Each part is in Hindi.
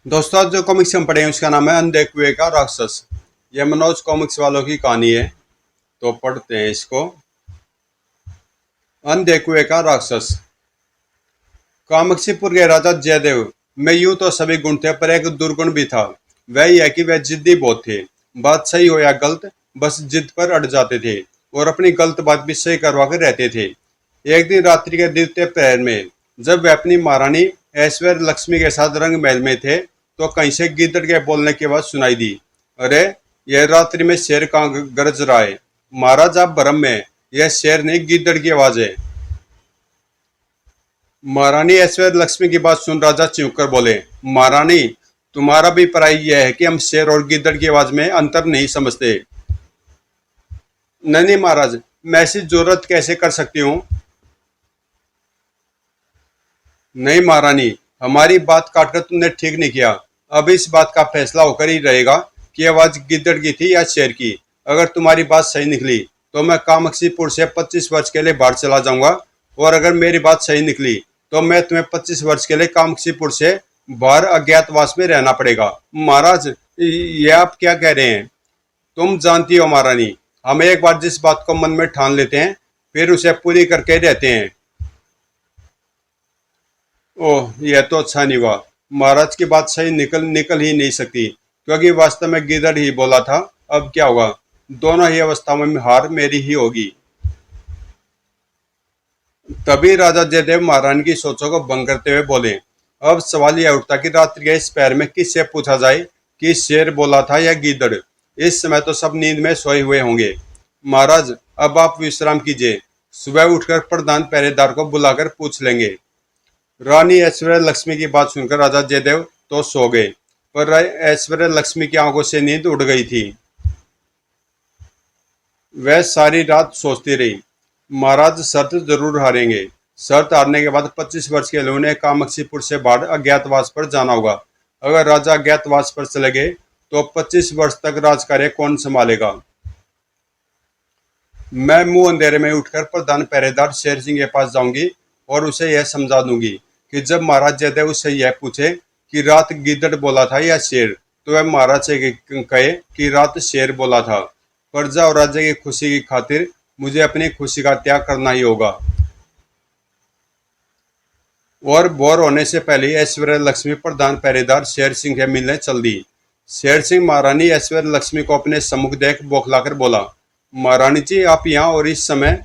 दोस्तों आज जो कॉमिक्स हम पढ़े हैं उसका नाम है अंधे कुएं का राक्षस। यह मनोज कॉमिक्स वालों की कहानी है, तो पढ़ते हैं इसको। अंधे कुएं का राक्षस। कामाक्षीपुर के राजा जयदेव में यूं तो सभी गुण थे, पर एक दुर्गुण भी था। वह यह कि वह जिद्दी बहुत थे। बात सही हो या गलत, बस जिद पर अड़ जाते थे और अपनी गलत बात भी सही करवा कर रहते थे। एक दिन रात्रि के द्वितीय प्रहर में जब वह अपनी महारानी ऐश्वर्य लक्ष्मी के साथ रंग महल में थे, तो कहीं से गिद्दड़ के बोलने की आवाज सुनाई दी। अरे, यह रात्रि में शेर कहाँ गरज रहा है? महाराज आप भ्रम में, यह शेर नहीं गिद्दड़ की आवाज है। महारानी ऐश्वर्य लक्ष्मी की बात सुन राजा चौंक कर बोले, महारानी तुम्हारा भी पराई यह है कि हम शेर और गिद्दड़ की आवाज में अंतर नहीं समझते। नहीं नहीं महाराज, मैं ऐसी जरूरत कैसे कर सकती हूँ? नहीं महारानी, हमारी बात काटकर तुमने ठीक नहीं किया। अब इस बात का फैसला होकर ही रहेगा कि आवाज गिद्दड़ की थी या शेर की। अगर तुम्हारी बात सही निकली तो मैं कामाक्षीपुर से 25 वर्ष के लिए बाहर चला जाऊंगा, और अगर मेरी बात सही निकली तो मैं तुम्हें 25 वर्ष के लिए कामाक्षीपुर से बाहर अज्ञातवास में रहना पड़ेगा। महाराज, ये आप क्या कह रहे हैं? तुम जानती हो महारानी, हम एक बार जिस बात को मन में ठान लेते हैं फिर उसे पूरी करके रहते हैं। ओह, यह तो अच्छा नहीं हुआ। महाराज की बात सही निकल निकल ही नहीं सकती, क्योंकि वास्तव में गिदड़ ही बोला था। अब क्या होगा? दोनों ही अवस्थाओं में हार मेरी ही होगी। तभी राजा जयदेव महारानी की सोचों को भंग करते हुए बोले, अब सवाल यह उठता कि रात्रि के इस पैर में किससे पूछा जाए कि शेर बोला था या गिदड़। इस समय तो सब नींद में सोए हुए होंगे। महाराज, अब आप विश्राम कीजिए, सुबह उठकर प्रधान पहरेदार को बुलाकर पूछ लेंगे। रानी ऐश्वर्य लक्ष्मी की बात सुनकर राजा जयदेव तो सो गए, पर ऐश्वर्य लक्ष्मी की आंखों से नींद उड़ गई थी। वह सारी रात सोचती रही, महाराज शर्त जरूर हारेंगे। शर्त हारने के बाद 25 वर्ष के लिए उन्हें कामाक्षीपुर से बाहर अज्ञातवास पर जाना होगा। अगर राजा अज्ञातवास पर चले गए तो 25 वर्ष तक राजकार्य कौन संभालेगा? मैं मुंह अंधेरे में उठकर प्रधान पहरेदार शेर सिंह के पास जाऊंगी और उसे यह समझा दूंगी कि जब महाराज जयदेव उससे यह पूछे कि रात गिद्दड़ बोला था या शेर, तो वह महाराज से कहे कि रात शेर बोला था। प्रजा और राज्य की खुशी की खातिर मुझे अपनी खुशी का त्याग करना ही होगा। और भोर होने से पहले ऐश्वर्य लक्ष्मी प्रधान पहरेदार शेर सिंह से मिलने चल दी। शेर सिंह महारानी ऐश्वर्य लक्ष्मी को अपने सम्मुख देख बौखलाकर बोला, महारानी जी आप यहाँ और इस समय?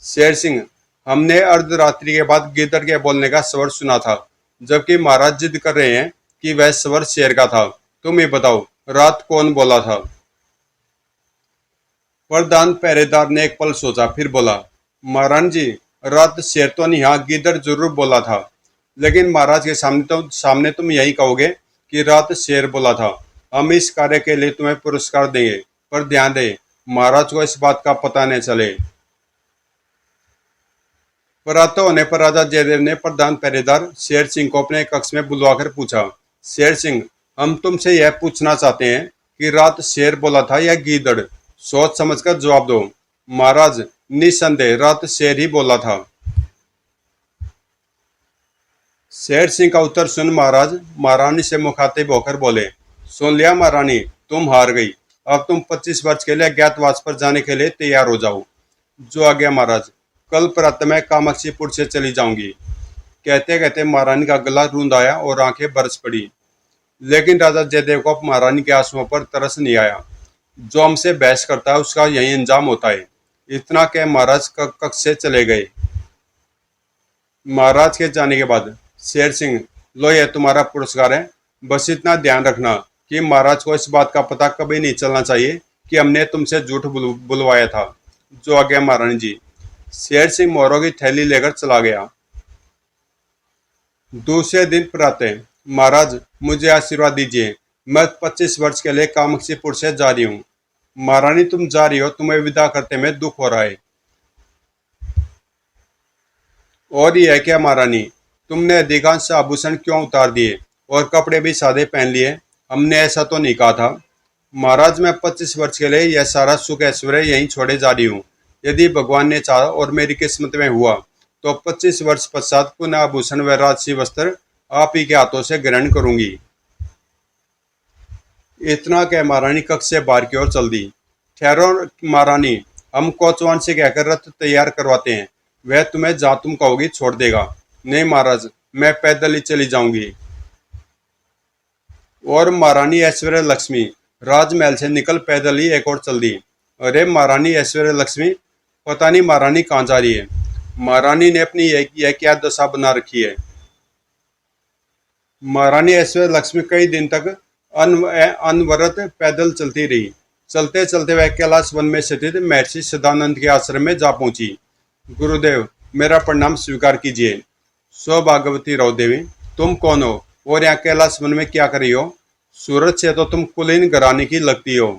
शेर सिंह, हमने अर्धरात्रि के बाद गिद्दड़ के बोलने का स्वर सुना था, जबकि महाराज जिद कर रहे हैं कि वह स्वर शेर का था। तुम ही बताओ, रात कौन बोला था? प्रधान पहरेदार ने एक पल सोचा, फिर बोला, महारानी जी रात शेर तो नहीं, हाँ गिद्दड़ जरूर बोला था। लेकिन महाराज के सामने तुम यही कहोगे कि रात शेर बोला था। हम इस कार्य के लिए तुम्हें पुरस्कार देंगे, पर ध्यान दे महाराज को इस बात का पता न चले। प्रातः होने पर राजा जयदेव ने प्रधान पहरेदार शेर सिंह को अपने कक्ष में बुलवाकर पूछा, शेर सिंह, हम तुमसे यह पूछना चाहते हैं कि रात शेर बोला था या गीदड़? सोच समझकर जवाब दो। महाराज, निसंदेह रात शेर ही बोला था। शेर सिंह का उत्तर सुन महाराज महारानी से मुखातिब होकर बोले, सुन लिया महारानी, तुम हार गई। अब तुम 25 वर्ष के लिए अज्ञातवास पर जाने के लिए तैयार हो जाओ। जो आ गया महाराज, कल प्रातः मैं कामाक्षीपुर से चली जाऊंगी। कहते कहते महारानी का गला रूंध आया और आंखें बरस पड़ी। लेकिन राजा जयदेव को महारानी के आंसुओं पर तरस नहीं आया। जो हमसे बहस करता है उसका यही अंजाम होता है। इतना कह महाराज कक्ष से चले गए। महाराज के जाने के बाद शेर सिंह, लो यह तुम्हारा पुरस्कार है। बस इतना ध्यान रखना कि महाराज को इस बात का पता कभी नहीं चलना चाहिए कि हमने तुमसे झूठ बुलवाया था। जो आ गया महारानी जी। शेर सिंह मोहरों की थैली लेकर चला गया। दूसरे दिन प्रातः, महाराज मुझे आशीर्वाद दीजिए, मैं 25 वर्ष के लिए कामाक्षीपुर से जा रही हूँ। महारानी तुम जा रही हो, तुम्हें विदा करते में दुख हो रहा है। और यह क्या महारानी, तुमने अधिकांश आभूषण क्यों उतार दिए और कपड़े भी सादे पहन लिए? हमने ऐसा तो नहीं कहा था। महाराज, मैं 25 वर्ष के लिए यह सारा सुख ऐश्वर्य यहीं छोड़े जा रही हूँ। यदि भगवान ने चाहा और मेरी किस्मत में हुआ तो 25 वर्ष पश्चात पुनः आभूषण व राजसी वस्त्र आप ही के हाथों से ग्रहण करूंगी। इतना कह महारानी कक्ष से बाहर की ओर चल दी। ठहरो महारानी, हम कोचवान से कहकर रथ तैयार करवाते हैं, वह तुम्हें जहां तुम कहोगी छोड़ देगा। नहीं महाराज, मैं पैदल ही चली जाऊंगी। और महारानी ऐश्वर्य लक्ष्मी राजमहल से निकल पैदल ही एक और चल दी। अरे महारानी ऐश्वर्य लक्ष्मी, पता नहीं महारानी कहाँ जा रही है। महारानी ने अपनी यह क्या दशा बना रखी है। महारानी ऐश्वर्य लक्ष्मी कई दिन तक अनवरत पैदल चलती रही। चलते चलते वह कैलाश वन में स्थित महर्षि सदानंद के आश्रम में जा पहुंची। गुरुदेव, मेरा प्रणाम स्वीकार कीजिए। सौभाग्यवती रहो देवी, तुम कौन हो और यहाँ कैलाश वन में क्या कर रही हो? सूरत से तो तुम कुलीन घराने की लगती हो।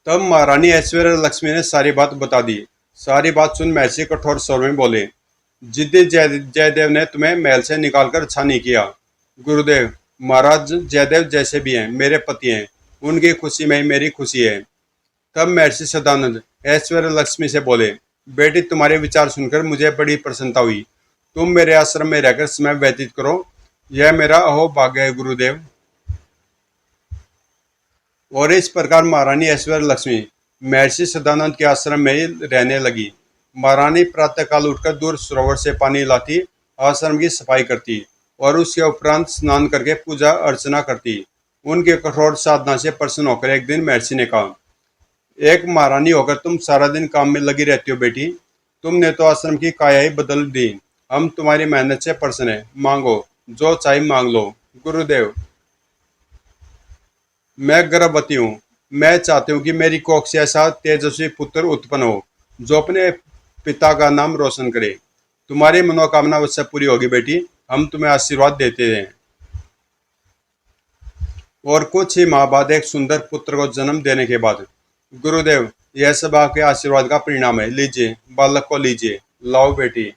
तब महारानी ऐश्वर्य लक्ष्मी ने सारी बात बता दी। सारी बात सुन महर्षि कठोर स्वर में बोले, जिद्दी जयदेव ने तुम्हें महल से निकालकर अच्छा नहीं किया। गुरुदेव, महाराज जयदेव जैसे भी हैं मेरे पति हैं, उनकी खुशी में ही मेरी खुशी है। तब महर्षि सदानंद ऐश्वर्य लक्ष्मी से बोले, बेटी, तुम्हारे विचार सुनकर मुझे बड़ी प्रसन्नता हुई। तुम मेरे आश्रम में रहकर समय व्यतीत करो, यह मेरा अहोभाग्य है गुरुदेव। और इस प्रकार महारानी ऐश्वर्य लक्ष्मी महर्षि सदानंद के आश्रम में ही रहने लगी। महारानी प्रातःकाल उठकर दूर सरोवर से पानी लाती, आश्रम की सफाई करती और उसके उपरांत स्नान करके पूजा अर्चना करती। उनके कठोर साधना से प्रसन्न होकर एक दिन महर्षि ने कहा, एक महारानी होकर तुम सारा दिन काम में लगी रहती हो बेटी, तुमने तो आश्रम की काया ही बदल दी। हम तुम्हारी मेहनत से प्रसन्न हैं, मांगो जो चाहे मांग लो। गुरुदेव, मैं गर्भवती हूँ। मैं चाहती हूँ कि मेरी कोख से ऐसा तेजस्वी पुत्र उत्पन्न हो जो अपने पिता का नाम रोशन करे। तुम्हारी मनोकामना अवश्य पूरी होगी बेटी, हम तुम्हें आशीर्वाद देते हैं। और कुछ ही माह बाद एक सुंदर पुत्र को जन्म देने के बाद, गुरुदेव, यह सब आपके आशीर्वाद का परिणाम है। लीजिए, बालक को लीजिए। लाओ बेटी।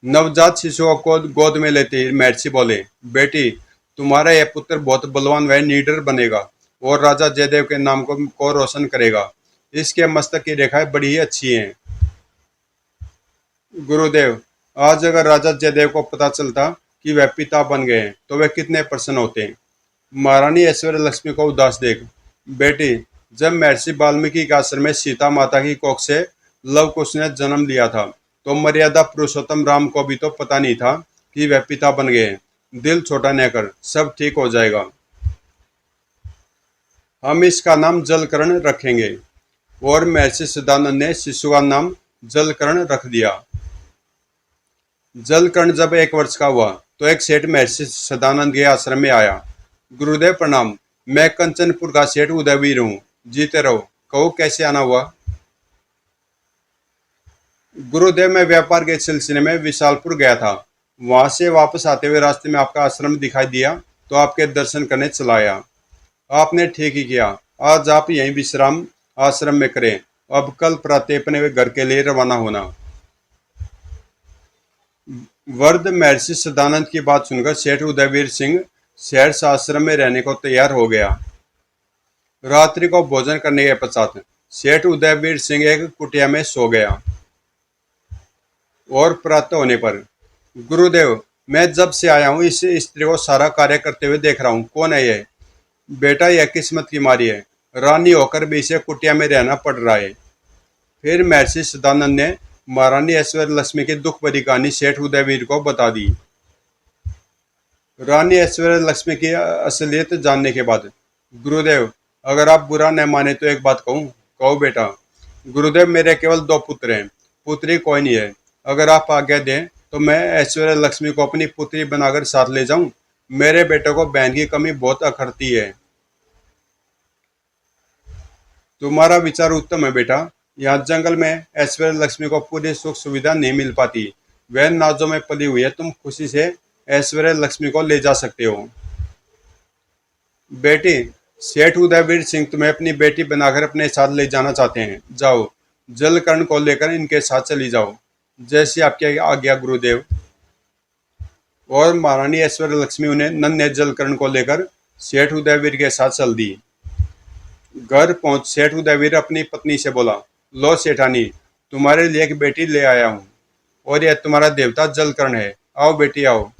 नवजात शिशु को गोद में लेते महर्षि बोले, बेटी, तुम्हारा यह पुत्र बहुत बलवान व निडर बनेगा और राजा जयदेव के नाम को रोशन करेगा। इसके मस्तक की रेखाएं बड़ी ही अच्छी हैं। गुरुदेव, आज अगर राजा जयदेव को पता चलता कि वह पिता बन गए हैं तो वह कितने प्रसन्न होते। महारानी ऐश्वर्य लक्ष्मी को उदास देख, बेटी, जब महर्षि वाल्मीकि के आश्रम में सीता माता की कोख से लव कुश ने जन्म लिया था तो मर्यादा पुरुषोत्तम राम को भी तो पता नहीं था कि वह पिता बन गए हैं। दिल छोटा न कर, सब ठीक हो जाएगा। हम इसका नाम जलकर्ण रखेंगे। और महर्षि सदानंद ने शिशु का नाम जलकर्ण रख दिया। जलकर्ण जब 1 वर्ष का हुआ तो एक सेठ महर्षि सदानंद के आश्रम में आया। गुरुदेव प्रणाम, मैं कंचनपुर का सेठ उदयवीर हूँ। जीते रहो, कहो कैसे आना हुआ? गुरुदेव, मैं व्यापार के सिलसिले में विशालपुर गया था, वहां से वापस आते हुए रास्ते में आपका आश्रम दिखाई दिया तो आपके दर्शन करने चला आया। आपने ठीक ही किया, आज आप यहीं विश्राम आश्रम में करें। अब कल प्रातः अपने घर के लिए रवाना होना। वृद्ध महर्षि सदानंद की बात सुनकर सेठ उदयवीर सिंह सहर्ष आश्रम में रहने को तैयार हो गया। रात्रि को भोजन करने के पश्चात सेठ उदयवीर सिंह एक कुटिया में सो गया। और प्रातः होने पर, गुरुदेव, मैं जब से आया हूँ इस स्त्री को सारा कार्य करते हुए देख रहा हूँ, कौन है यह? बेटा, यह किस्मत की मारी है, रानी होकर भी इसे कुटिया में रहना पड़ रहा है। फिर महर्षि सदानंद ने महारानी ऐश्वर्य लक्ष्मी की दुख भरी कहानी सेठ उदयवीर को बता दी। रानी ऐश्वर्य लक्ष्मी की असलियत जानने के बाद, गुरुदेव, अगर आप बुरा न माने तो एक बात कहूँ? कहो बेटा। गुरुदेव, मेरे केवल 2 पुत्र हैं, पुत्री कोई नहीं है। अगर आप आज्ञा दें तो मैं ऐश्वर्य लक्ष्मी को अपनी पुत्री बनाकर साथ ले जाऊं। मेरे बेटे को बहन की कमी बहुत अखरती है। तुम्हारा विचार उत्तम है बेटा। यहाँ जंगल में ऐश्वर्य लक्ष्मी को पूरी सुख सुविधा नहीं मिल पाती। वह नाजों में पली हुई है, तुम खुशी से ऐश्वर्य लक्ष्मी को ले जा सकते हो। बेटी, सेठ उदयवीर सिंह तुम्हें अपनी बेटी बनाकर अपने साथ ले जाना चाहते हैं। जाओ, जलकर्ण को लेकर इनके साथ चली जाओ, जैसी आपकी आज्ञा गुरुदेव। और महारानी ऐश्वर्य लक्ष्मी उन्हें नन्हे जलकर्ण को लेकर सेठ उदयवीर के साथ चल दी। घर पहुंच सेठ उदयवीर अपनी पत्नी से बोला, लो सेठानी, तुम्हारे लिए एक बेटी ले आया हूँ और यह तुम्हारा देवता जलकर्ण है। आओ बेटी आओ।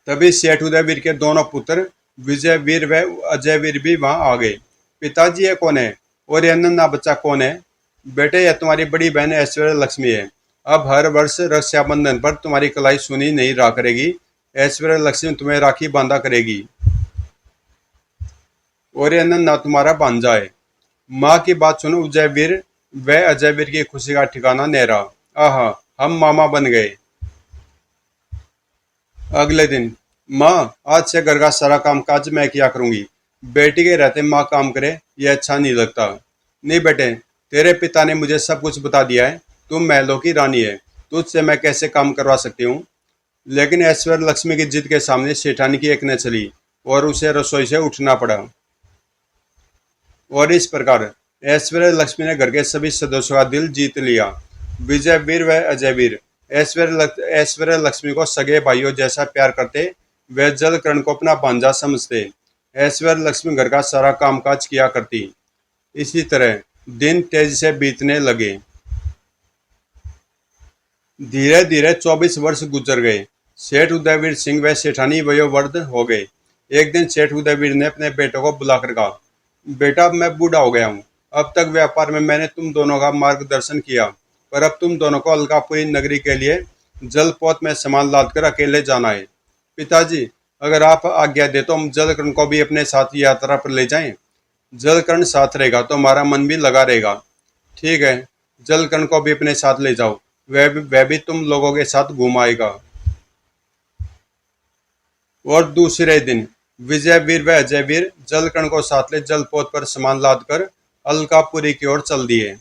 तभी सेठ उदयवीर के दोनों पुत्र विजयवीर व अजयवीर भी वहां आ गए। पिताजी ये कौन है और ये नन्हा बच्चा कौन है? बेटे यह तुम्हारी बड़ी बहन ऐश्वर्या लक्ष्मी है। अब हर वर्ष रक्षाबंधन पर तुम्हारी कलाई सुनी नहीं रहा करेगी। ऐश्वर्या लक्ष्मी तुम्हें राखी बांधा करेगी और ये नन्हा तुम्हारा भांजा है। माँ की बात सुनो उदयवीर व अजयवीर की खुशी का ठिकाना नहीं रहा। आहा, हम मामा बन गए। अगले दिन, माँ आज से घर का सारा काम काज मैं किया करूंगी। बेटी के रहते माँ काम करे ये अच्छा नहीं लगता। नहीं बेटे, तेरे पिता ने मुझे सब कुछ बता दिया है। तुम महलों की रानी है, तुझसे मैं कैसे काम करवा सकती हूँ? लेकिन ऐश्वर्य लक्ष्मी की जिद के सामने सेठानी की एक न चली और उसे रसोई से उठना पड़ा। और इस प्रकार ऐश्वर्य लक्ष्मी ने घर के सभी सदस्यों का दिल जीत लिया। विजयवीर व अजयवीर ऐश्वर्य लक्ष्मी को सगे भाइयों जैसा प्यार करते। वे जलकर्ण को अपना भांजा समझते। ऐश्वर्य लक्ष्मी घर का सारा कामकाज किया करती। इसी तरह दिन तेजी से बीतने लगे। धीरे धीरे 24 वर्ष गुजर गए। सेठ उदयवीर सिंह व सेठानी वयोवृद्ध हो गए। एक दिन सेठ उदयवीर ने अपने बेटों को बुलाकर कहा, बेटा अब मैं बूढ़ा हो गया हूँ। अब तक व्यापार में मैंने तुम दोनों का मार्गदर्शन किया, पर अब तुम दोनों को अलकापुरी नगरी के लिए जलपोत में सामान लाद कर अकेले जाना है। पिताजी, अगर आप आज्ञा दे तो हम जलकर्ण को भी अपने साथ यात्रा पर ले जाएं। जलकर्ण साथ रहेगा तो हमारा मन भी लगा रहेगा। ठीक है, जलकर्ण को भी अपने साथ ले जाओ, वह भी तुम लोगों के साथ घूम आएगा। और दूसरे दिन विजयवीर व अजयवीर जलकर्ण को साथ ले जलपोत पर सामान लाद कर अलकापुरी की ओर चल दिए।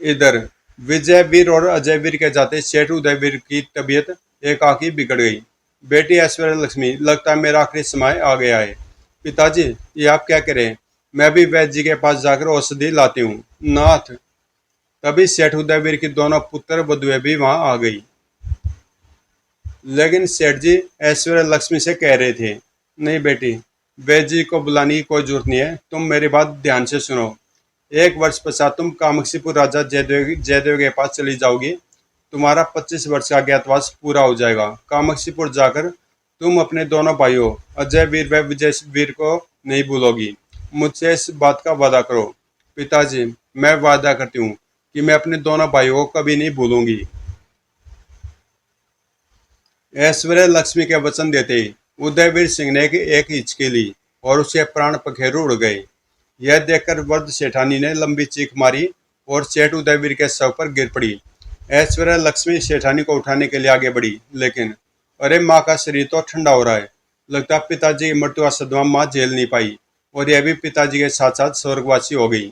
इधर विजयवीर और अजयवीर के जाते सेठ उदयवीर की तबीयत एकाएक बिगड़ गई। बेटी ऐश्वर्या लक्ष्मी, लगता है मेरा आखिरी समय आ गया है। पिताजी, ये आप क्या करें? मैं भी वैद्य जी के पास जाकर औषधि लाती हूँ। नाथ। तभी सेठ उदयवीर की दोनों पुत्र वधुएं भी वहां आ गई। लेकिन सेठ जी ऐश्वर्या लक्ष्मी से कह रहे थे, नहीं बेटी, वैद्य जी को बुलाने की कोई जरूरत नहीं है। तुम मेरी बात ध्यान से सुनो। 1 वर्ष पश्चात तुम कामाक्षीपुर राजा जयदेव के पास चली जाओगी। तुम्हारा 25 वर्ष का अज्ञातवास पूरा हो जाएगा। कामाक्षीपुर जाकर तुम अपने दोनों भाइयों अजयवीर व विजयवीर को नहीं भूलोगी। मुझसे इस बात का वादा करो। पिताजी, मैं वादा करती हूँ कि मैं अपने दोनों भाइयों को कभी नहीं भूलूंगी। ऐश्वर्या लक्ष्मी के वचन देते ही उदयवीर सिंह ने एक हिचकी ली और उसके प्राण पखेरु उड़ गए। यह देखकर वृद्ध सेठानी ने लंबी चीख मारी और सेठ उदयवीर के शव पर गिर पड़ी। ऐश्वर्या लक्ष्मी सेठानी को उठाने के लिए आगे बढ़ी, लेकिन अरे माँ का शरीर तो ठंडा हो रहा है। लगता है पिताजी की मृत्यु का सदमा माँ झेल नहीं पाई और यह भी पिताजी के साथ साथ स्वर्गवासी हो गई।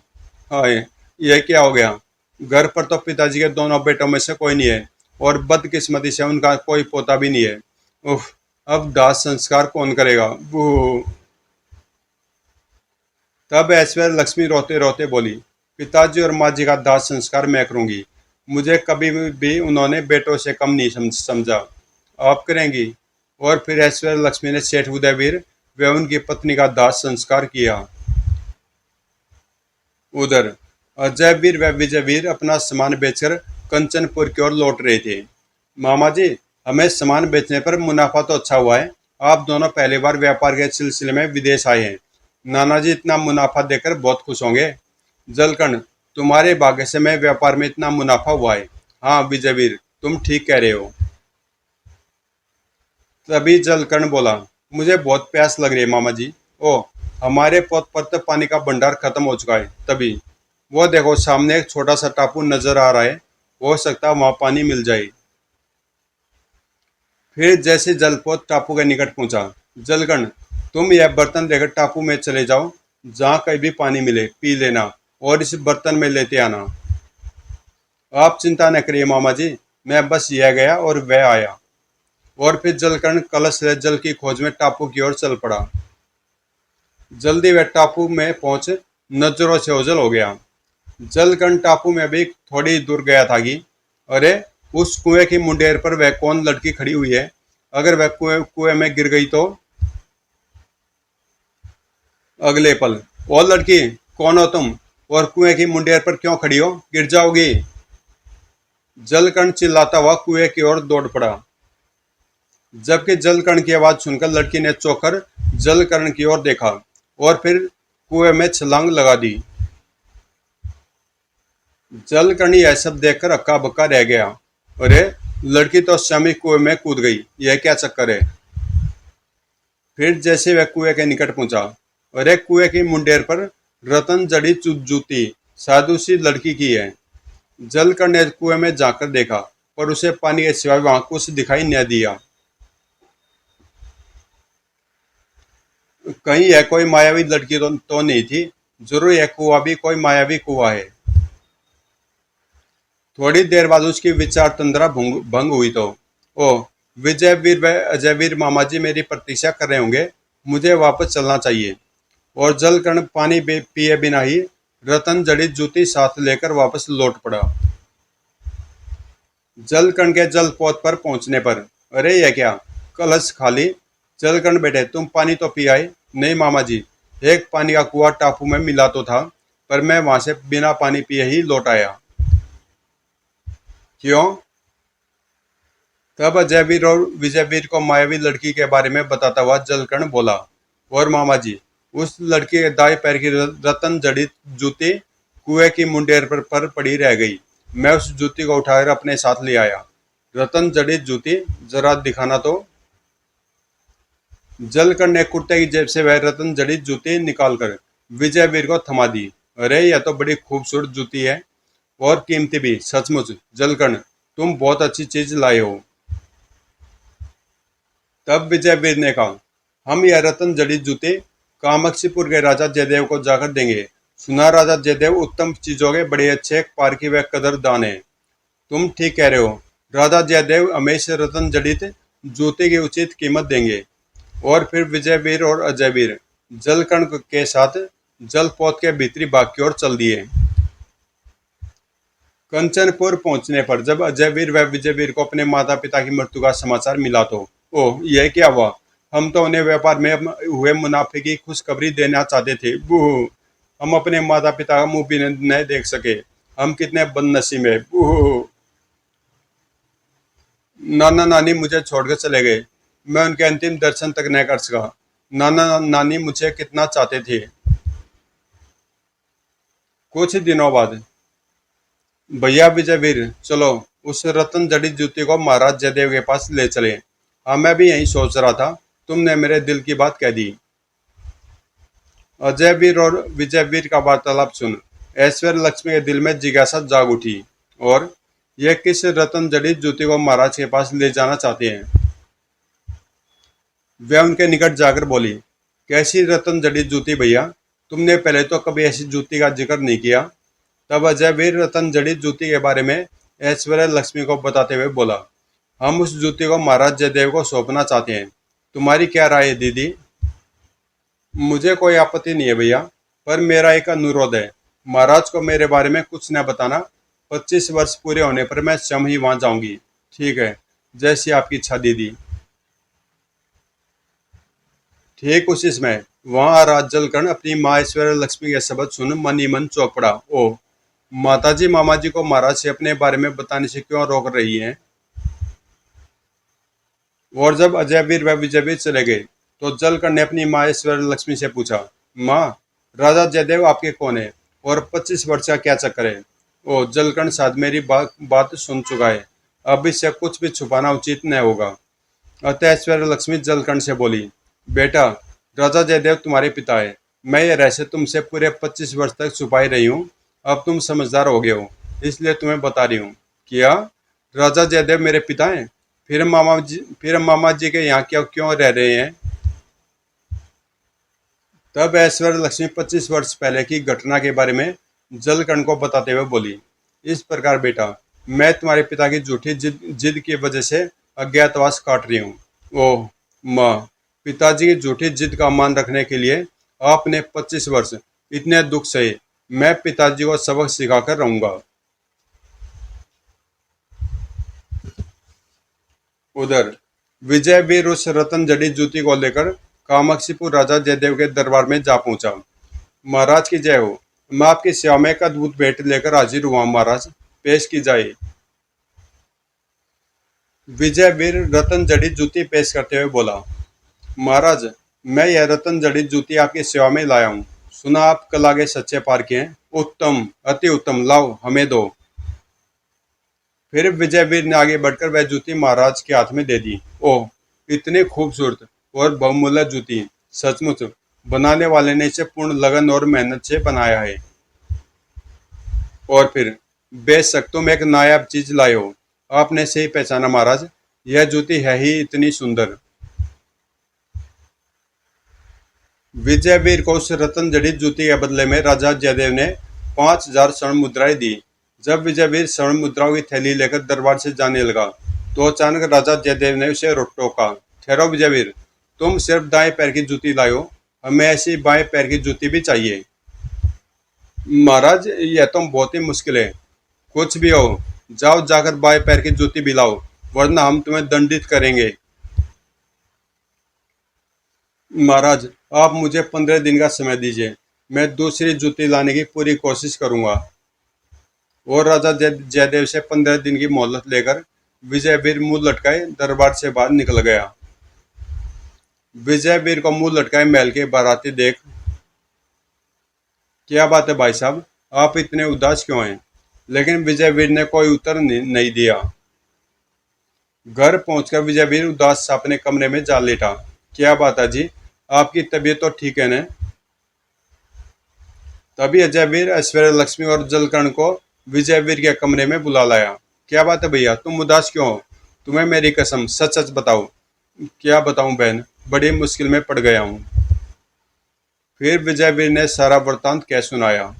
हाय, यह क्या हो गया? घर पर तो पिताजी के दोनों बेटों में से कोई नहीं है और बदकिस्मती से उनका कोई पोता भी नहीं है। उफ, अब दाह संस्कार कौन करेगा? बू। तब ऐश्वर्या लक्ष्मी रोते रोते बोली, पिताजी और माँ जी का दाह संस्कार मैं करूंगी। मुझे कभी भी उन्होंने बेटों से कम नहीं समझा। आप करेंगी? और फिर ऐश्वर्या लक्ष्मी ने सेठ उदयवीर व उनकी पत्नी का दाह संस्कार किया। उधर अजयवीर व विजयवीर अपना सामान बेचकर कंचनपुर की ओर लौट रहे थे। मामा जी, हमें सामान बेचने पर मुनाफा तो अच्छा हुआ है। आप दोनों पहली बार व्यापार के सिलसिले में विदेश आए हैं। नाना जी इतना मुनाफा देकर बहुत खुश होंगे। जलकर्ण, तुम्हारे भाग्य से मैं व्यापार में इतना मुनाफा हुआ है। हाँ विजयवीर, तुम ठीक कह रहे हो। तभी जलकर्ण बोला, मुझे बहुत प्यास लग रही है मामा जी। ओ, हमारे पोत पर तो पानी का भंडार खत्म हो चुका है। तभी वो देखो, सामने एक छोटा सा टापू नजर आ रहा है। हो सकता है वहां पानी मिल जाए। फिर जैसे जलपोत टापू के निकट पहुंचा, जलकर्ण, तुम यह बर्तन लेकर टापू में चले जाओ। जहाँ कहीं भी पानी मिले पी लेना और इस बर्तन में लेते आना। आप चिंता न करिए मामा जी, मैं बस यह गया और वह आया। और फिर जलकर्ण कलश से जल की खोज में टापू की ओर चल पड़ा। जल्दी वह टापू में पहुंच नजरों से ओझल हो गया। जलकर्ण टापू में भी थोड़ी दूर गया था कि अरे, उस कुएं की मुंडेर पर वह कौन लड़की खड़ी हुई है? अगर वह कुएं में गिर गई तो? अगले पल, ओ लड़की, कौन हो तुम और कुएं की मुंडेर पर क्यों खड़ी हो? गिर जाओगी। जलकर्ण चिल्लाता हुआ कुएं की ओर दौड़ पड़ा। जबकि जलकर्ण की आवाज सुनकर लड़की ने चौंक कर जलकर्ण की ओर देखा और फिर कुएं में छलांग लगा दी। जलकर्ण यह सब देखकर अक्का बक्का रह गया। अरे, लड़की तो स्वयं ही कुएं में कूद गई, यह क्या चक्कर है। फिर जैसे वह कुएं के निकट पहुंचा, अरे, कुएं की मुंडेर पर रतन जड़ी जूती शायद उसी लड़की की है। जलकर्ण ने कुएं में जाकर देखा, पर उसे पानी के सिवाय वहां कुछ दिखाई न दिया। कहीं यह कोई मायावी लड़की तो नहीं थी। जरूर यह कुआं भी कोई मायावी कुआं है। थोड़ी देर बाद उसकी विचार तंद्रा भंग हुई तो, ओ, विजय वीर व अजय वीर मामा जी मेरी प्रतीक्षा कर रहे होंगे, मुझे वापस चलना चाहिए। और जलकर्ण पानी पिए बिना ही रतन जड़ी जूती साथ लेकर वापस लौट पड़ा। जलकर्ण के जलपोत पर पहुंचने पर, अरे यह क्या, कलश खाली। जलकर्ण बेटे, तुम पानी तो पी आए। नहीं मामा जी, एक पानी का कुआं टापू में मिला तो था, पर मैं वहां से बिना पानी पिए ही लौट आया। क्यों? तब अजयवीर और विजयवीर को मायावी लड़की के बारे में बताता हुआ जलकर्ण बोला, और मामा जी, उस लड़की के दाएं पैर की रतन जड़ित जूती कुएं की मुंडेर पर पड़ी रह गई। मैं उस जूती को उठाकर अपने साथ ले आया। रतन जड़ित जूती जरा दिखाना तो। जलकर्ण ने कुर्ते की जेब से वह रतन जड़ित जूती निकालकर विजयवीर को थमा दी। अरे, यह तो बड़ी खूबसूरत जूती है और कीमती भी, सचमुच। जलकर्ण, तुम बहुत अच्छी चीज लाए हो। तब विजयवीर ने कहा, हम यह रतन जड़ित जूते कामाक्षीपुर के राजा जयदेव को जाकर देंगे। सुना राजा जयदेव उत्तम चीजों के बड़े अच्छे पारखी व कदरदान है। तुम ठीक कह रहे हो। राजा जयदेव हमें रतन जड़ित जूते की उचित कीमत देंगे। और फिर विजयवीर और अजयवीर जलकर्ण के साथ जलपोत के भीतरी भाग की ओर चल दिए। कंचनपुर पहुंचने पर जब अजयवीर व विजयवीर को अपने माता पिता की मृत्यु का समाचार मिला तो, ओह, यह क्या हुआ। हम तो उन्हें व्यापार में हुए मुनाफे की खुशखबरी देना चाहते थे। बूह, हम अपने माता पिता का मुंह भी नहीं देख सके। हम कितने बदनसीब हैं। बूह। नाना नानी मुझे छोड़कर चले गए। मैं उनके अंतिम दर्शन तक नहीं कर सका। नाना नानी मुझे कितना चाहते थे। कुछ दिनों बाद, भैया विजयवीर, चलो उस रतन जड़ी जूती को महाराज जयदेव के पास ले चले। हाँ, मैं भी यही सोच रहा था। तुमने मेरे दिल की बात कह दी। अजयवीर और विजयवीर का वार्तालाप सुन ऐश्वर्य लक्ष्मी के दिल में जिज्ञासा जाग उठी। और यह किस रतन जड़ित जूती को महाराज के पास ले जाना चाहते हैं। वह उनके निकट जाकर बोली, कैसी रतन जड़ित जूती भैया, तुमने पहले तो कभी ऐसी जूती का जिक्र नहीं किया। तब अजयवीर रतन जड़ित जूती के बारे में ऐश्वर्य लक्ष्मी को बताते हुए बोला, हम उस जूती को महाराज जयदेव को सौंपना चाहते हैं। तुम्हारी क्या राय है दीदी। मुझे कोई आपत्ति नहीं है भैया, पर मेरा एक अनुरोध है। महाराज को मेरे बारे में कुछ न बताना। 25 वर्ष पूरे होने पर मैं स्वयं ही वहां जाऊंगी। ठीक है, जैसी आपकी इच्छा दीदी। ठीक उसी समय वहां राज जलकर्ण अपनी माँ ऐश्वर्य लक्ष्मी के शब्द सुन मन ही मन चौंक पड़ा। ओह, माताजी मामा जी को महाराज से अपने बारे में बताने से क्यों रोक रही हैं। और जब अजयवीर व विजयवीर चले गए तो जलकर्ण ने अपनी माँ ऐश्वर्य लक्ष्मी से पूछा, माँ, राजा जयदेव आपके कौन है और 25 वर्ष का क्या चक्कर है। ओ, जलकर्ण शायद मेरी बात सुन चुका है। अब इससे कुछ भी छुपाना उचित न होगा। अतः ऐश्वर्य लक्ष्मी जलकर्ण से बोली, बेटा, राजा जयदेव तुम्हारे पिता है। मैं ये रहस्य तुमसे पूरे 25 वर्ष तक छुपाई रही हूँ। अब तुम समझदार हो गए हो, इसलिए तुम्हें बता रही हूँ। क्या राजा जयदेव मेरे पिता हैं? फिर मामा जी के यहाँ क्यों रह रहे हैं। तब ऐश्वर्य लक्ष्मी 25 वर्ष पहले की घटना के बारे में जलकर्ण को बताते हुए बोली, इस प्रकार बेटा, मैं तुम्हारे पिता की झूठी जिद की वजह से अज्ञातवास काट रही हूँ। ओह माँ, पिताजी की झूठी जिद का मान रखने के लिए आपने 25 वर्ष इतने दुख सहे। मैं पिताजी को सबक सिखाकर रहूंगा। उधर विजयवीर उस रतन जड़ी जूती को लेकर कामाक्षीपुर राजा जयदेव के दरबार में जा पहुंचा। महाराज की जय हो। मैं आपकी सेवा में एक अद्भुत भेंट लेकर हाजिर हुआ महाराज, पेश की जाए। विजय वीर रतन जड़ी जूती पेश करते हुए बोला, महाराज, मैं यह रतन जड़ित जूती आपकी सेवा में लाया हूँ। सुना आप कल आगे सच्चे पार के हैं। उत्तम, अति उत्तम, लाओ हमें दो। फिर विजयवीर ने आगे बढ़कर वह जूती महाराज के हाथ में दे दी। ओह, इतनी खूबसूरत और बहुमूल्य जूती! सचमुच बनाने वाले ने इसे पूर्ण लगन और मेहनत से बनाया है। और फिर बेशक तुम एक नायाब चीज लाए हो। आपने सही पहचाना महाराज, यह जूती है ही इतनी सुंदर। विजयवीर को उस रतन जड़ित जूती के बदले में राजा जयदेव ने 5,000 स्वर्ण मुद्राएं दी। जब विजयवीर स्वर्ण मुद्राओं की थैली लेकर दरबार से जाने लगा तो अचानक राजा जयदेव ने उसे टोका। ठहरो विजयवीर, तुम सिर्फ दाएं पैर की जूती लाए हो, हमें ऐसी बाएं पैर की जूती भी चाहिए। महाराज, यह तो बहुत ही मुश्किल है। कुछ भी हो, जाओ जाकर बाएं पैर की जूती भी लाओ, वरना हम तुम्हें दंडित करेंगे। महाराज, आप मुझे 15 दिन का समय दीजिए, मैं दूसरी जूती लाने की पूरी कोशिश करूंगा। और राजा जयदेव से 15 दिन की मोहलत लेकर विजयवीर मुंह लटकाए दरबार से बाहर निकल गया। विजयवीर को मुंह लटकाए महल के बाराती देख, क्या बात है भाई साहब, आप इतने उदास क्यों हैं? लेकिन विजयवीर ने कोई उत्तर नहीं दिया। घर पहुंचकर विजयवीर उदास सा अपने कमरे में जा लेटा। क्या बात है जी, आपकी तबीयत तो ठीक है न? तभी अजयवीर, ऐश्वर्य लक्ष्मी और जलकर्ण को विजयवीर के कमरे में बुला लाया। क्या बात है भैया, तुम उदास क्यों हो? तुम्हें मेरी कसम, सच सच बताओ। क्या बताऊं बहन, बड़ी मुश्किल में पड़ गया हूँ। फिर विजयवीर ने सारा वृतांत कह सुनाया।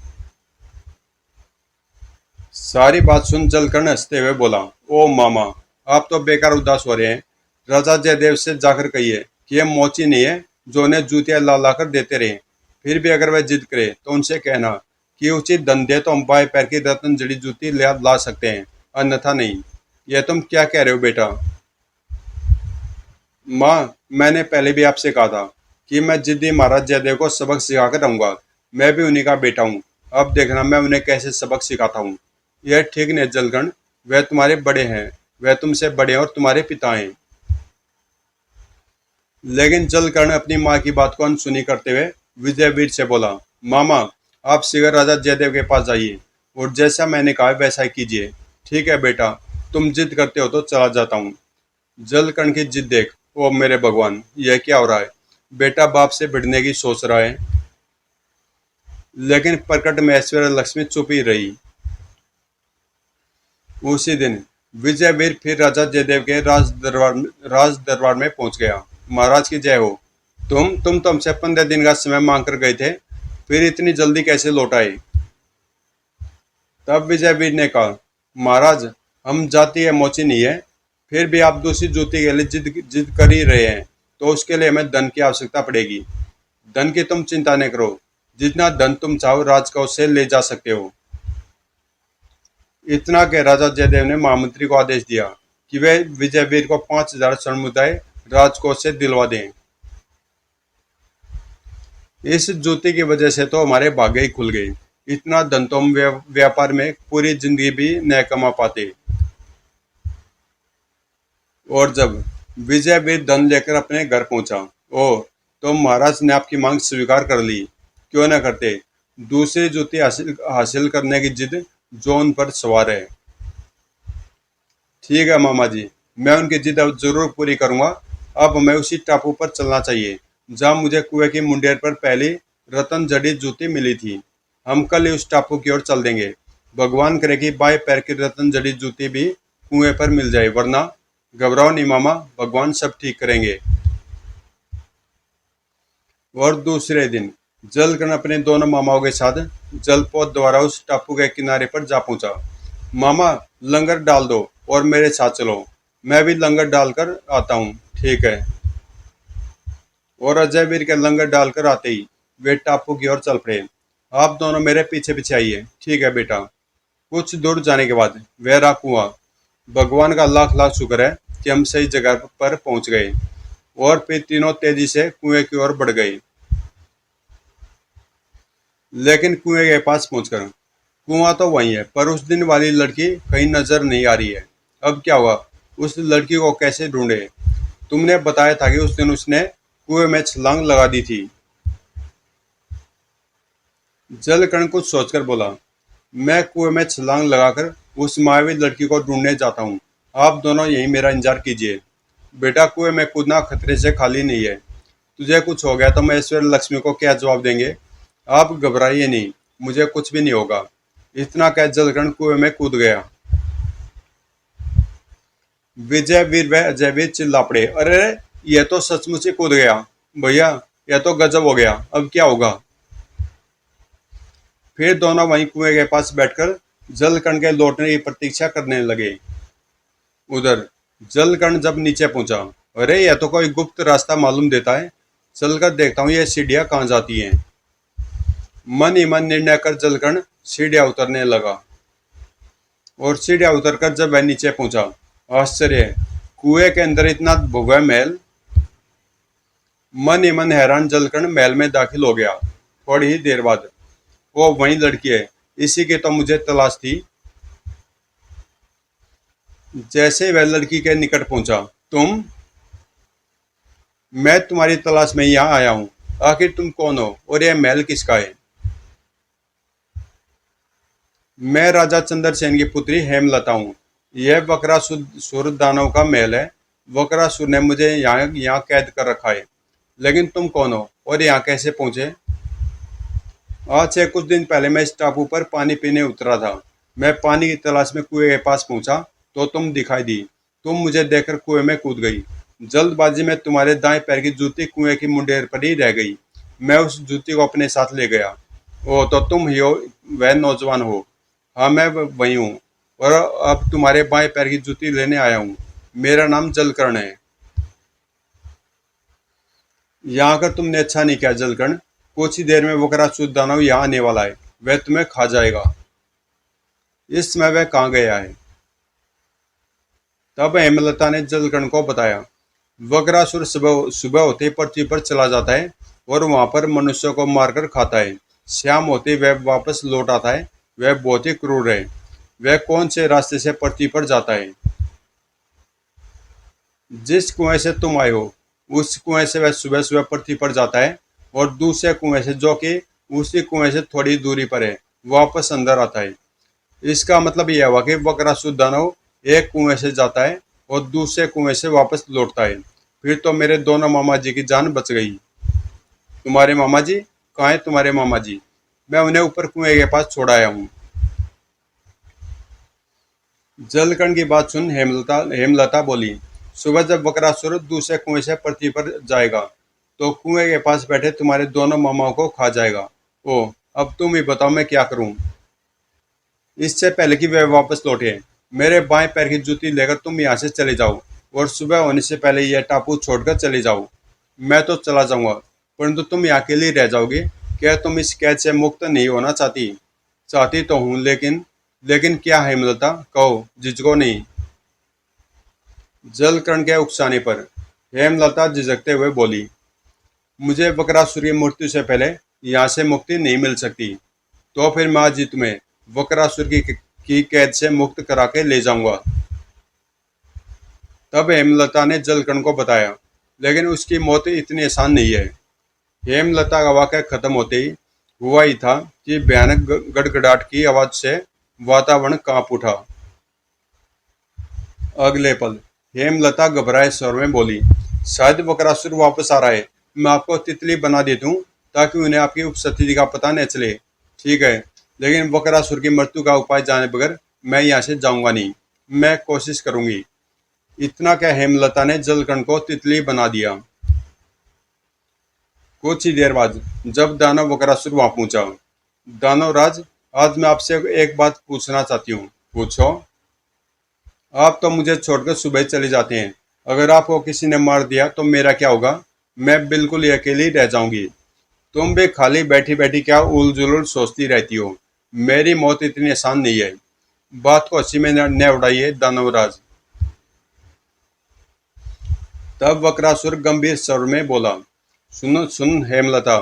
सारी बात सुन जलकर्ण हंसते हुए बोला, ओ मामा, आप तो बेकार उदास हो रहे हैं। राजा जयदेव से जाकर कहिए कि यह मोची नहीं है जो उन्हें जूतियां ला ला कर देते रहे। फिर भी अगर वह जिद करे तो उनसे कहना कि उचित धन दे तो हम बाएं पैर की रत्न जड़ी जूती ला सकते हैं, अन्यथा नहीं। यह तुम क्या कह रहे हो बेटा? माँ, मैंने पहले भी आपसे कहा था कि मैं जिद्दी महाराज जयदेव को सबक सिखा कर रहूंगा। मैं भी उन्हीं का बेटा हूँ। अब देखना मैं उन्हें कैसे सबक सिखाता हूँ। यह ठीक नहीं जलगण, वह तुम्हारे बड़े हैं, वह तुमसे बड़े हैं और तुम्हारे पिता हैं। लेकिन जलकर्ण अपनी माँ की बात को अनसुनी करते हुए विजयवीर से बोला, मामा, आप शीघ्र राजा जयदेव के पास जाइए और जैसा मैंने कहा वैसा ही कीजिए। ठीक है बेटा, तुम जिद करते हो तो चला जाता हूँ। जलकर्ण की जिद देख, ओ मेरे भगवान, यह क्या हो रहा है? बेटा बाप से भिड़ने की सोच रहा है। लेकिन प्रकट में ऐश्वर्य लक्ष्मी चुप ही रही। उसी दिन विजयवीर फिर राजा जयदेव के राज दरबार में पहुंच गया। महाराज की जय हो। तुम तो हमसे 15 दिन का समय मांग कर गए थे, फिर इतनी जल्दी कैसे लौट आए? तब विजयवीर ने कहा, महाराज, हम जाति है मोची नहीं है, फिर भी आप दूसरी जूती के लिए जिद कर ही रहे हैं, तो उसके लिए हमें धन की आवश्यकता पड़ेगी। धन की तुम चिंता नहीं करो, जितना धन तुम चाहो राजकोष से ले जा सकते हो। इतना कह राजा जयदेव ने महामंत्री को आदेश दिया कि वे विजयवीर को 5,000 स्वर्ण मुद्राएं राजकोष से दिलवा दें। इस जूती की वजह से तो हमारे भाग्य ही खुल गए। इतना धन तो हम व्यापार में पूरी जिंदगी भी न कमा पाते। और जब विजयवीर धन लेकर अपने घर पहुंचा, ओ, तो महाराज ने आपकी मांग स्वीकार कर ली। क्यों न करते? दूसरी जूती हासिल करने की जिद जो उन पर सवार है। ठीक है मामा जी, मैं उनकी जिद अब जरूर पूरी करूंगा। अब हमें उसी टापू पर चलना चाहिए जहां मुझे कुएं की मुंडेर पर पहली रतन जड़ी जूती मिली थी। हम कल ही उस टापू की ओर चल देंगे। भगवान करे कि बाएं पैर की रतन जड़ी जूती भी कुएं पर मिल जाए, वरना घबराओ नहीं मामा, भगवान सब ठीक करेंगे। और दूसरे दिन जलकर्ण अपने दोनों मामाओं के साथ जलपोत द्वारा उस टापू के किनारे पर जा पहुंचा। मामा, लंगर डाल दो और मेरे साथ चलो, मैं भी लंगर डालकर आता हूँ। ठीक है। और अजयवीर के लंगर डालकर आते ही वे टापू की ओर चल पड़े। आप दोनों मेरे पीछे पीछे आइए। ठीक है बेटा। कुछ दूर जाने के बाद वह रहा कुआं। भगवान का लाख लाख शुक्र है कि हम सही जगह पर पहुंच गए। और फिर तीनों तेजी से कुएं की ओर बढ़ गए। लेकिन कुएं के पास पहुंचकर कुआं तो वही है, पर उस दिन वाली लड़की कहीं नजर नहीं आ रही है। अब क्या हुआ? उस लड़की को कैसे ढूंढे? तुमने बताया था कि उस दिन उसने कुएं में छलांग लगा दी थी। जलकर्ण कुछ सोचकर बोला, मैं कुएं में छलांग लगाकर उस मायावी लड़की को ढूंढने जाता हूँ। आप दोनों यहीं मेरा इंतजार कीजिए। बेटा, कुएं में कूदना खतरे से खाली नहीं है। तुझे कुछ हो गया तो महेश्वर लक्ष्मी को क्या जवाब देंगे? आप घबराइए नहीं, मुझे कुछ भी नहीं होगा। इतना कह जलकर्ण कुएं में कूद गया। विजय वीर व अजय वीर चिल्ला पड़े, अरे यह तो सचमुच ही कूद गया। भैया, यह तो गजब हो गया, अब क्या होगा? फिर दोनों वहीं कुएं के पास बैठकर जलकर्ण के लौटने की प्रतीक्षा करने लगे। उधर जलकर्ण जब नीचे पहुंचा, अरे यह तो कोई गुप्त रास्ता मालूम देता है। चलकर देखता हूँ ये सीढ़ियां कहाँ जाती हैं। मन ही मन निर्णय कर जलकर्ण सीढ़ियां उतरने लगा। और सीढ़ियां उतरकर जब वह नीचे पहुंचा, आश्चर्य, कुएं के अंदर इतना भव्य महल। मन ही मन हैरान जलकर्ण महल में दाखिल हो गया। थोड़ी ही देर बाद, वो वही लड़की है, इसी की तो मुझे तलाश थी। जैसे वह लड़की के निकट पहुंचा, तुम? मैं तुम्हारी तलाश में यहाँ आया हूँ। आखिर तुम कौन हो और यह महल किसका है? मैं राजा चंद्रसेन की पुत्री हेमलता हूँ। यह बकरासुर दानव का महल है। बकरासुर ने मुझे यहाँ यहाँ कैद कर रखा है। लेकिन तुम कौन हो और यहाँ कैसे पहुंचे? आज से कुछ दिन पहले मैं इस टापू पर पानी पीने उतरा था। मैं पानी की तलाश में कुएं के पास पहुंचा तो तुम दिखाई दी। तुम मुझे देखकर कुएं में कूद गई। जल्दबाजी में तुम्हारे दाएं पैर की जूती कुएं की मुंडेर पर ही रह गई। मैं उस जूती को अपने साथ ले गया। ओ, तो तुम ही हो, वह नौजवान हो। हाँ, मैं वही हूँ। और अब तुम्हारे बाएं पैर की जूती लेने आया हूँ। मेरा नाम जलकर्ण है। यहाँ आकर तुमने अच्छा नहीं किया जलकर्ण। कुछ ही देर में बकरासुर दानव यहाँ आने वाला है। वह तुम्हें खा जाएगा। इस समय वह कहाँ गया है? तब हेमलता ने जलकर्ण को बताया, बकरासुर सुबह सुबह होते ही पृथ्वी पर चला जाता है और वहां पर मनुष्यों को मारकर खाता है। शाम होते ही वह वापस लौट आता है। वह बहुत ही क्रूर है। वह कौन से रास्ते से पृथ्वी पर जाता है? जिस कुएं से तुम आए हो, उस कुएं से वह सुबह सुबह पृथ्वी पर जाता है और दूसरे कुएं से, जो कि उसी कुएं से थोड़ी दूरी पर है, वापस अंदर आता है। इसका मतलब यह हुआ कि बकरासुर दानव एक कुएं से जाता है और दूसरे कुएं से वापस लौटता है। फिर तो मेरे दोनों मामा जी की जान बच गई। तुम्हारे मामा जी? कहाँ है तुम्हारे मामा जी? मैं उन्हें ऊपर कुएं के पास छोड़ आया हूँ। जलकर्ण की बात सुन हेमलता बोली, सुबह जब बकरासुर दूसरे कुएं से पृथ्वी पर जाएगा तो कुएं के पास बैठे तुम्हारे दोनों मामाओं को खा जाएगा। ओ, अब तुम ही बताओ मैं क्या करूं? इससे पहले कि वे वापस लौटे, मेरे बाएं पैर की जूती लेकर तुम यहाँ से चले जाओ और सुबह होने से पहले यह टापू छोड़कर चले जाओ। मैं तो चला जाऊंगा, परंतु तुम यहाँ के लिए रह जाओगे। क्या तुम इस कैद से मुक्त नहीं होना चाहती? चाहती तो हूँ, लेकिन लेकिन क्या है हेमलता, कहो, झिझको नहीं। जलकर्ण के उकसाने पर हेमलता झिझकते हुए बोली, मुझे बकरासुर की मृत्यु से पहले यहाँ से मुक्ति नहीं मिल सकती। तो फिर मैं आज ही तुम्हें बकरासुर की कैद से मुक्त करा के ले जाऊंगा। तब हेमलता ने जलकर्ण को बताया, लेकिन उसकी मौत इतनी आसान नहीं है। हेमलता का वाक़या खत्म होते ही हुआ ही था कि भयानक गड़गड़ाहट की आवाज से वातावरण कांप उठा। अगले पल हेमलता घबराए स्वर में बोली, शायद बकरासुर वापस आ रहा है। मैं आपको तितली बना देती हूँ ताकि उन्हें आपकी उपस्थिति का पता न चले। ठीक है, लेकिन बकरासुर की मृत्यु का उपाय जाने बगैर मैं यहाँ से जाऊंगा नहीं। मैं कोशिश करूंगी। इतना क्या हेमलता ने जलकर्ण को तितली बना दिया। कुछ ही देर बाद जब दानव बकरासुर वहां पहुंचा, दानवराज, आज मैं आपसे एक बात पूछना चाहती हूँ। पूछो। आप तो मुझे छोड़कर सुबह चले जाते हैं। अगर आपको किसी ने मार दिया तो मेरा क्या होगा? मैं बिल्कुल ही अकेली रह जाऊंगी। तुम भी खाली बैठी बैठी क्या उल जुलूल सोचती रहती हो। मेरी मौत इतनी आसान नहीं है। बात को हंसी में न उड़ाइए दानवराज। तब बकरासुर गंभीर स्वर में बोला, सुन सुन हेमलता,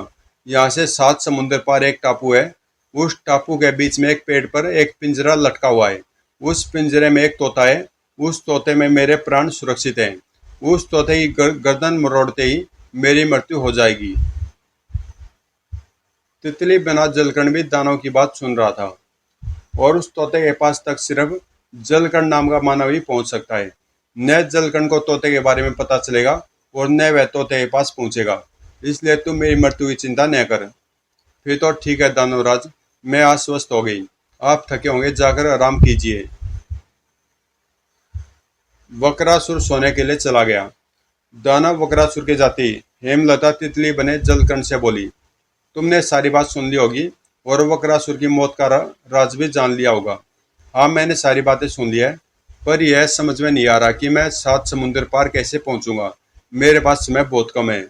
यहाँ से 7 समुद्र पार एक टापू है। उस टापू के बीच में एक पेड़ पर एक पिंजरा लटका हुआ है। उस पिंजरे में एक तोता है उस तोते में मेरे प्राण सुरक्षित हैं। उस तोते की गर्दन मरोड़ते ही मेरी मृत्यु हो जाएगी। तितली बिना जलकण भी दानव की बात सुन रहा था, और उस तोते के पास तक सिर्फ जलकण नाम का मानव ही पहुंच सकता है। न जलकण को तोते के बारे में पता चलेगा और न वह तोते के पास पहुंचेगा। इसलिए तुम मेरी मृत्यु की चिंता न कर। फिर तो ठीक है दानवराज, मैं आश्वस्त हो गई। आप थके होंगे, जाकर आराम कीजिए। वक्रासुर सोने के लिए चला गया। दानव वक्रासुर के जाति हेमलता तितली बने जलकण से बोली, तुमने सारी बात सुन ली होगी और वक्रासुर की मौत का राज भी जान लिया होगा। हाँ, मैंने सारी बातें सुन ली है, पर यह समझ में नहीं आ रहा कि मैं 7 समुद्र पार कैसे पहुंचूंगा। मेरे पास समय बहुत कम है।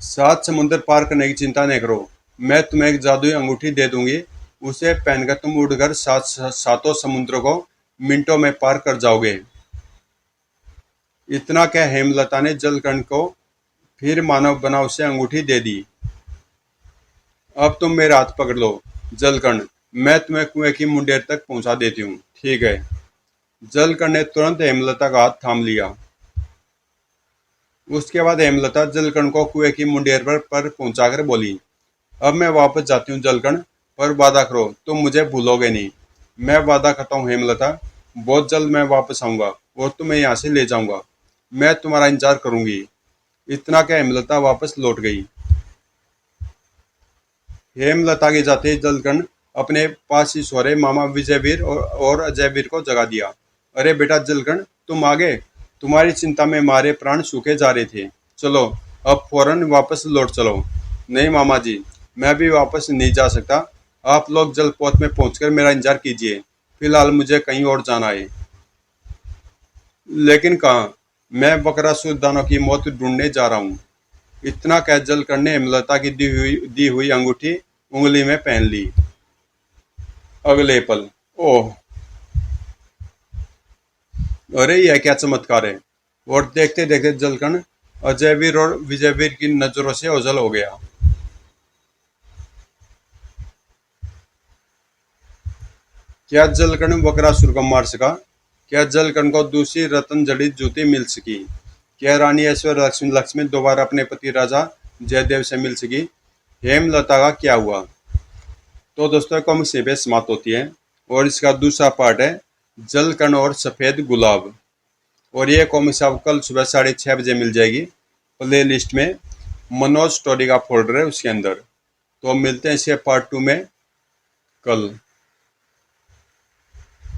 7 समुद्र पार करने की चिंता नहीं करो, मैं तुम्हें एक जादुई अंगूठी दे दूंगी। उसे पहनकर तुम उड़कर सातों समुद्रों को मिनटों में पार कर जाओगे। इतना कह हेमलता ने जलकण को फिर मानव बना उसे अंगूठी दे दी। अब तुम मेरा हाथ पकड़ लो जलकण, मैं तुम्हें कुएं की मुंडेर तक पहुंचा देती हूँ। ठीक है। जलकण ने तुरंत हेमलता का हाथ थाम लिया। उसके बाद हेमलता जलकण को कुएं की मुंडेर पर पहुंचाकर बोली, अब मैं वापस जाती हूँ जलकण, पर वादा करो तुम मुझे भूलोगे नहीं। मैं वादा करता हूँ हेमलता, बहुत जल्द मैं वापस आऊंगा और तुम्हें यहाँ से ले जाऊंगा। मैं तुम्हारा इंतजार करूंगी। इतना क्या हेमलता वापस लौट गई। हेमलता के जाते जलकण अपने पास ही सो रहे मामा विजयवीर और अजयवीर को जगा दिया। अरे बेटा जलकण, तुम आ गए। तुम्हारी चिंता में हमारे प्राण सूखे जा रहे थे। चलो अब फौरन वापस लौट चलो। नहीं मामा जी, मैं भी वापस नहीं जा सकता। आप लोग जलपोत में पहुंचकर मेरा इंतजार कीजिए। फिलहाल मुझे कहीं और जाना है। लेकिन कहाँ? मैं बकरासुर दानव की मौत ढूंढने जा रहा हूँ। इतना कह जलकण ने हेमलता की दी हुई अंगूठी उंगली में पहन ली। अगले पल, ओह, अरे यह क्या चमत्कार है। और देखते देखते जलकण अजयवीर और विजयवीर की नजरों से ओझल हो गया। क्या जलकण बकरासुर को मार सका? क्या जलकण को दूसरी रत्न जड़ित जूती मिल सकी? क्या रानी ऐश्वर्य लक्ष्मी दोबारा अपने पति राजा जयदेव से मिल सकी? हेमलता का क्या हुआ? तो दोस्तों कॉमिक से पे समाप्त होती है, और इसका दूसरा पार्ट है जलकण और सफेद गुलाब। और ये कॉमिक्स आपको कल सुबह 6:30 बजे मिल जाएगी प्ले लिस्ट में। मनोज स्टोरी का फोल्डर है उसके अंदर। तो मिलते हैं इसके पार्ट 2 में कल।